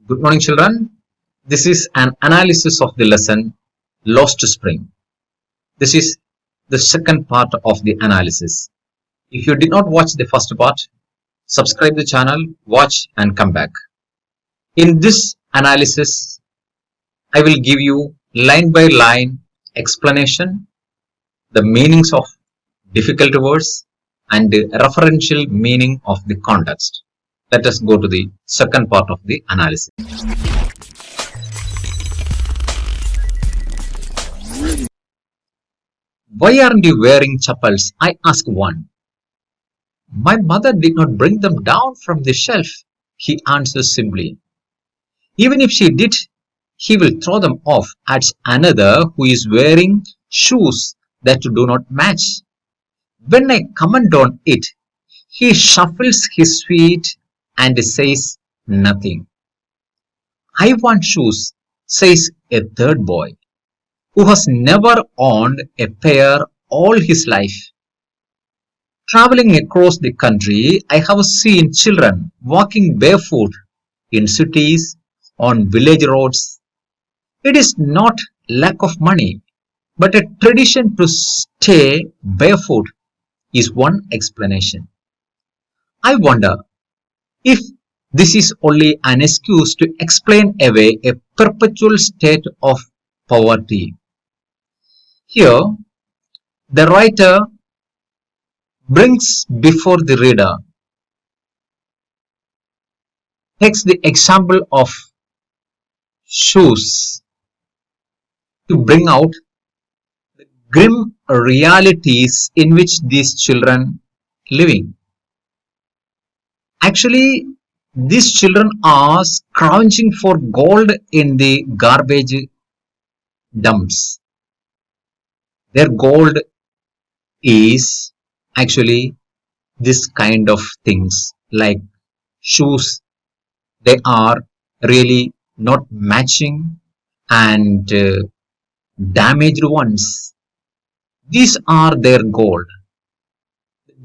Good morning, children. This is an analysis of the lesson Lost Spring. This is the second part of the analysis. If you did not watch the first part, subscribe the channel, watch and come back. In this analysis, I will give you line by line explanation, the meanings of difficult words and the referential meaning of the context. Let us go to the second part of the analysis. Why aren't you wearing chappals? I asked one. My mother did not bring them down from the shelf, he answers simply. Even if she did, he will throw them off at another who is wearing shoes that do not match. When I comment on it, he shuffles his feet and says nothing. I want shoes, says a third boy, who has never owned a pair all his life. Traveling across the country, I have seen children walking barefoot in cities, on village roads. It is not lack of money, but a tradition to stay barefoot is one explanation. I wonder if this is only an excuse to explain away a perpetual state of poverty. Here, the writer brings before the reader, takes the example of shoes to bring out the grim realities in which these children living. Actually, these children are scrounging for gold in the garbage dumps. Their gold is actually this kind of things like shoes. They are really not matching and damaged ones. These are their gold.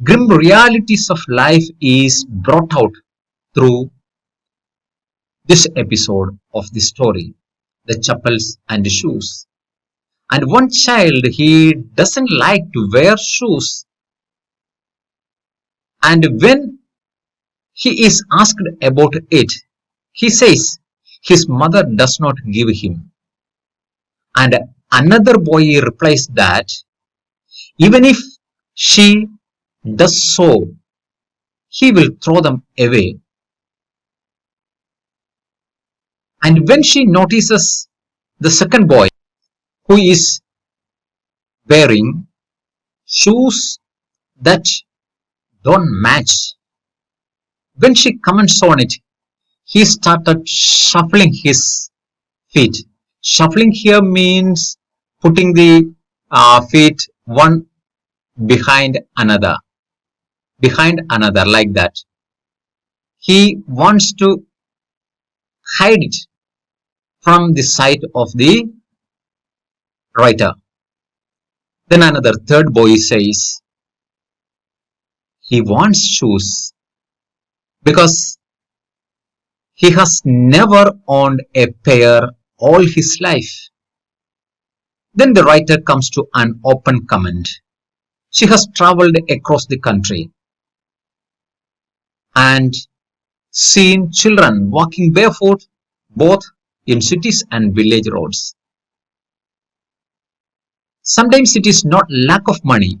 Grim realities of life is brought out through this episode of the story, the chappals and the shoes. And one child, he doesn't like to wear shoes. And when he is asked about it, he says his mother does not give him. And another boy replies that even if she does so, he will throw them away. And when she notices the second boy who is wearing shoes that don't match, when she comments on it, he started shuffling his feet. Shuffling here means putting the feet one behind another like that. He wants to hide it from the sight of the writer. Then another third boy says he wants shoes because he has never owned a pair all his life. Then the writer comes to an open comment. She has traveled across the country and seen children walking barefoot both in cities and village roads. Sometimes it is not lack of money,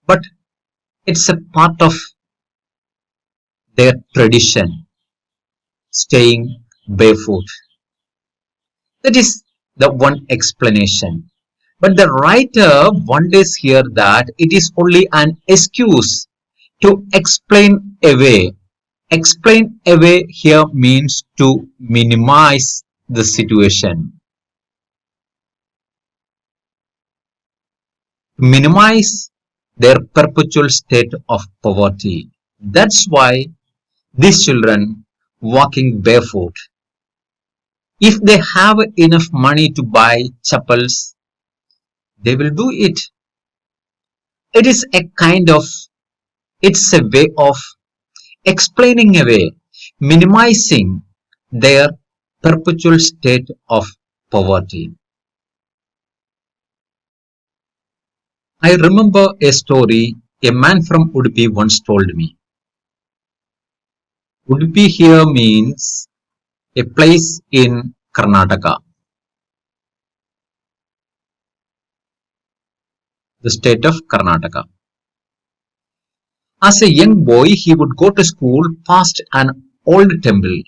but it's a part of their tradition, staying barefoot. That is the one explanation. But the writer wonders here that it is only an excuse to explain away. Explain away here means to minimize the situation. Minimize their perpetual state of poverty. That's why these children walking barefoot. If they have enough money to buy chappals, they will do it. It is a kind of, it's a way of explaining away, minimizing their perpetual state of poverty. I remember a story a man from Udupi once told me. Udupi here means a place in Karnataka, the state of Karnataka. As a young boy, he would go to school past an old temple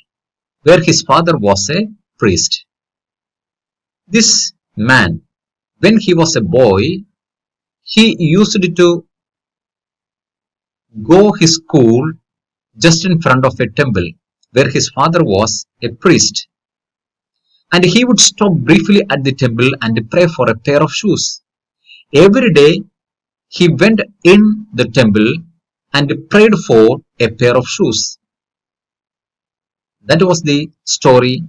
where his father was a priest. This man, when he was a boy, he used to go his school just in front of a temple where his father was a priest. And he would stop briefly at the temple and pray for a pair of shoes. Every day he went in the temple and prayed for a pair of shoes. That was the story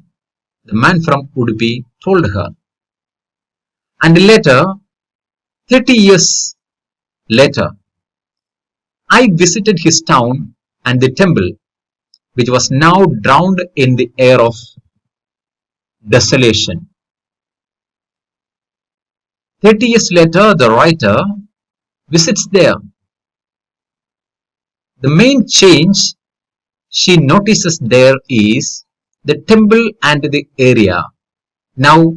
the man from Udupi told her. And later, 30 years later, I visited his town and the temple, which was now drowned in the air of desolation. 30 years later, the writer visits there. The main change she notices there is the temple and the area now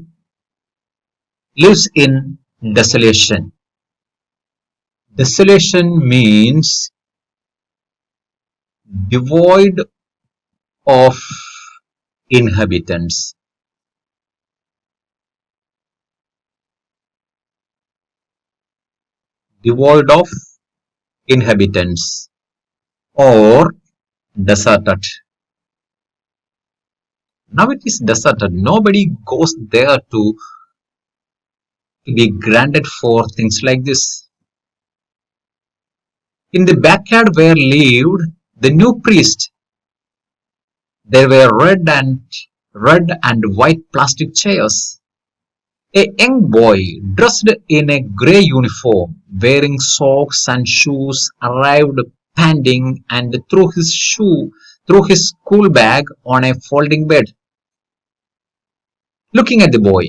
lives in desolation. Desolation means devoid of inhabitants. Devoid of inhabitants or deserted. Now it is deserted. Nobody goes there to be granted for things like this. In the backyard where lived the new priest, there were red and white plastic chairs. A young boy dressed in a grey uniform, wearing socks and shoes, arrived panting and threw his school bag on a folding bed. Looking at the boy,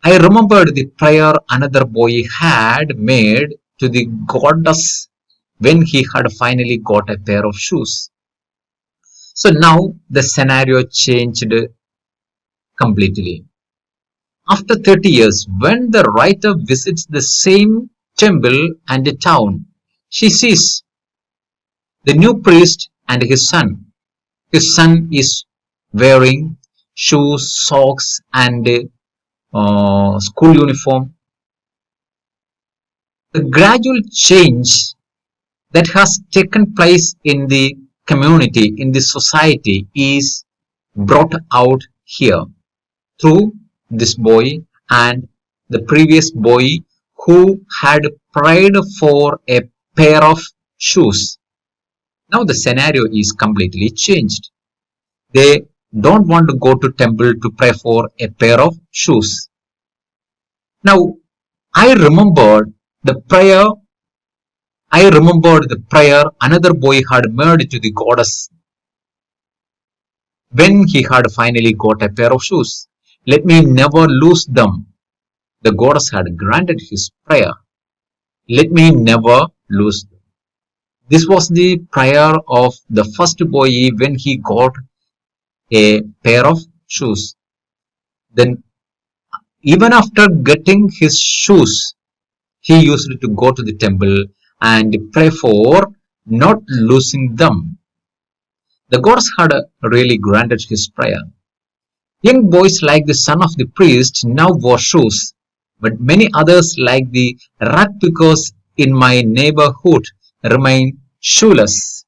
I remembered the prayer another boy had made to the goddess when he had finally got a pair of shoes. So now the scenario changed completely. After 30 years, when the writer visits the same temple and the town, she sees the new priest and his son. His son is wearing shoes, socks, and school uniform. The gradual change that has taken place in the community, in the society, is brought out here through this boy and the previous boy who had prayed for a pair of shoes. Now the scenario is completely changed. They don't want to go to temple to pray for a pair of shoes. Now I remembered the prayer another boy had made to the goddess when he had finally got a pair of shoes. Let me never lose them. The goddess had granted his prayer. Let me never lose them. This was the prayer of the first boy when he got a pair of shoes. Then, even after getting his shoes, he used to go to the temple and pray for not losing them. The goddess had really granted his prayer. Young boys like the son of the priest now wore shoes, but many others like the rag pickers in my neighborhood remain shoeless.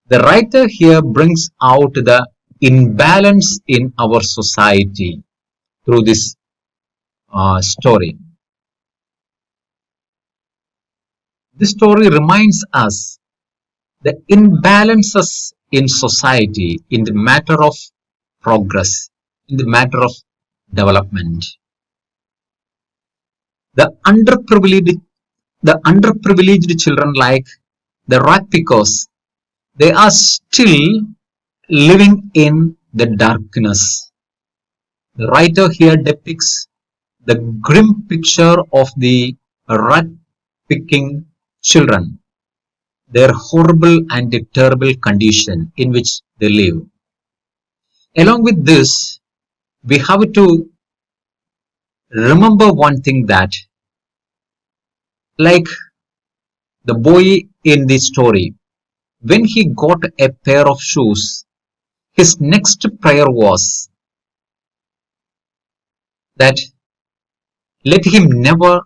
The writer here brings out the imbalance in our society through this story. This story reminds us the imbalances in society in the matter of progress, in the matter of development. The underprivileged children like the rag pickers, they are still living in the darkness. The writer here depicts the grim picture of the rat-picking children, their horrible and terrible condition in which they live. Along with this, we have to remember one thing that, like the boy in the story, when he got a pair of shoes, his next prayer was that let him never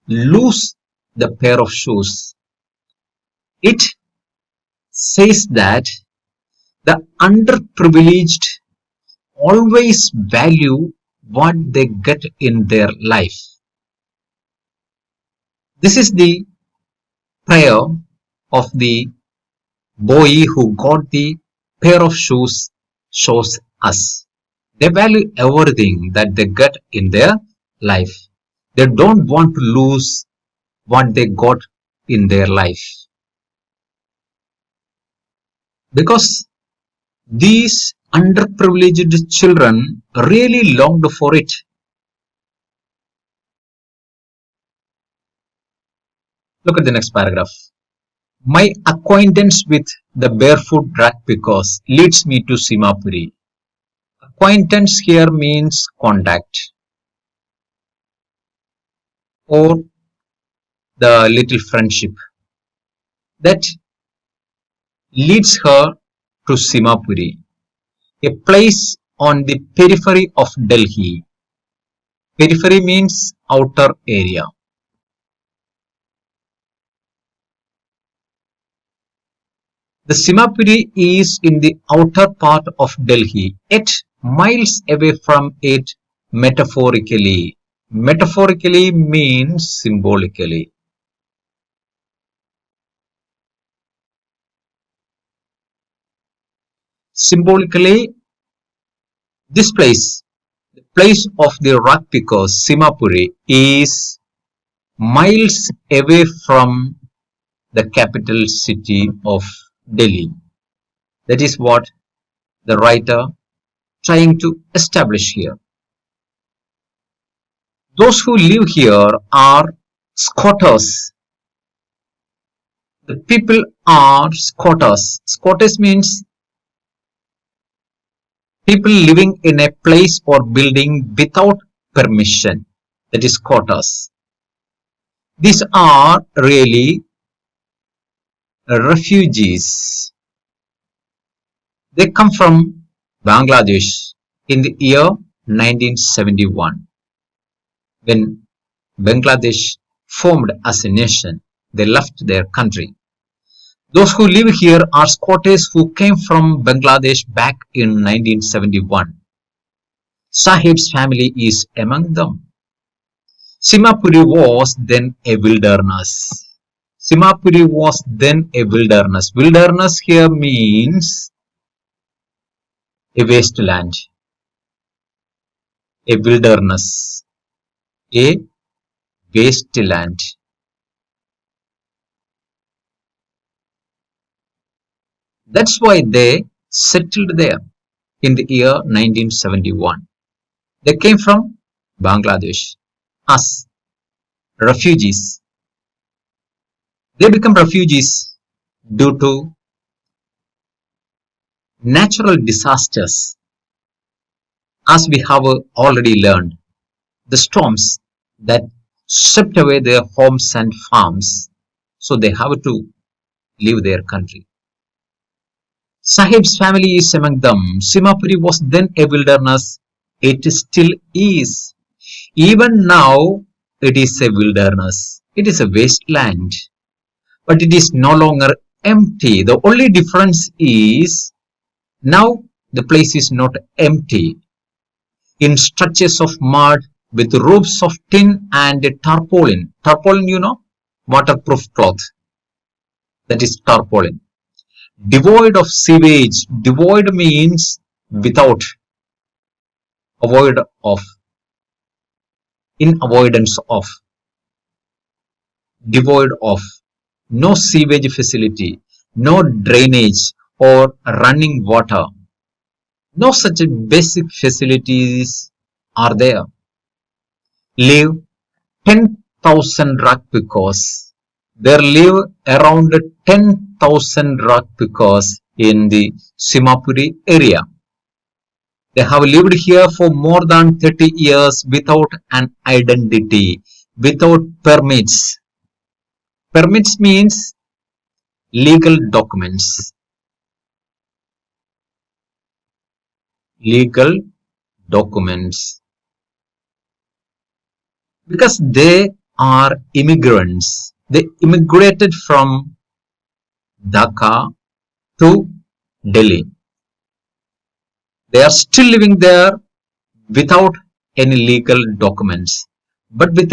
lose the pair of shoes. It says that the underprivileged always value what they get in their life. This is the prayer of the boy who got the pair of shoes shows us. They value everything that they get in their life. They don't want to lose what they got in their life. Because these underprivileged children really longed for it. Look at the next paragraph. My acquaintance with the barefoot ragpickers leads me to Simapuri. Acquaintance here means contact or the little friendship that leads her to Simapuri, a place on the periphery of Delhi. Periphery means outer area. The Simapuri is in the outer part of Delhi, yet miles away from it metaphorically. Metaphorically means symbolically. Symbolically, this place, the place of the rock pickers, Simapuri, is miles away from the capital city of Delhi. That is what the writer trying to establish here. Those who live here are squatters. The people are squatters. Squatters means people living in a place or building without permission. That is squatters. These are really refugees. They come from Bangladesh in the year 1971. When Bangladesh formed as a nation, they left their country. Those who live here are squatters who came from Bangladesh back in 1971. Sahib's family is among them. Simapuri was then a wilderness. Simapuri was then a wilderness. Wilderness here means a wasteland. A wilderness. A wasteland. That's why they settled there in the year 1971. They came from Bangladesh as refugees. They become refugees due to natural disasters. As we have already learned, the storms that swept away their homes and farms, so they have to leave their country. Sahib's family is among them. Simapuri was then a wilderness. It still is. Even now, it is a wilderness. It is a wasteland. But it is no longer empty. The only difference is now the place is not empty. In stretches of mud with roofs of tin and tarpaulin. Tarpaulin, you know, waterproof cloth. That is tarpaulin. Devoid of sewage. Devoid means without. Avoid of. In avoidance of. Devoid of. No sewage facility. No drainage or running water. No such basic facilities are there. Live 10,000 rakh because there live around 10,000 rakh because in the Simapuri area. They have lived here for more than 30 years without an identity, without permits. Permits means legal documents. Legal documents. Because they are immigrants. They immigrated from Dhaka to Delhi. They are still living there without any legal documents, but with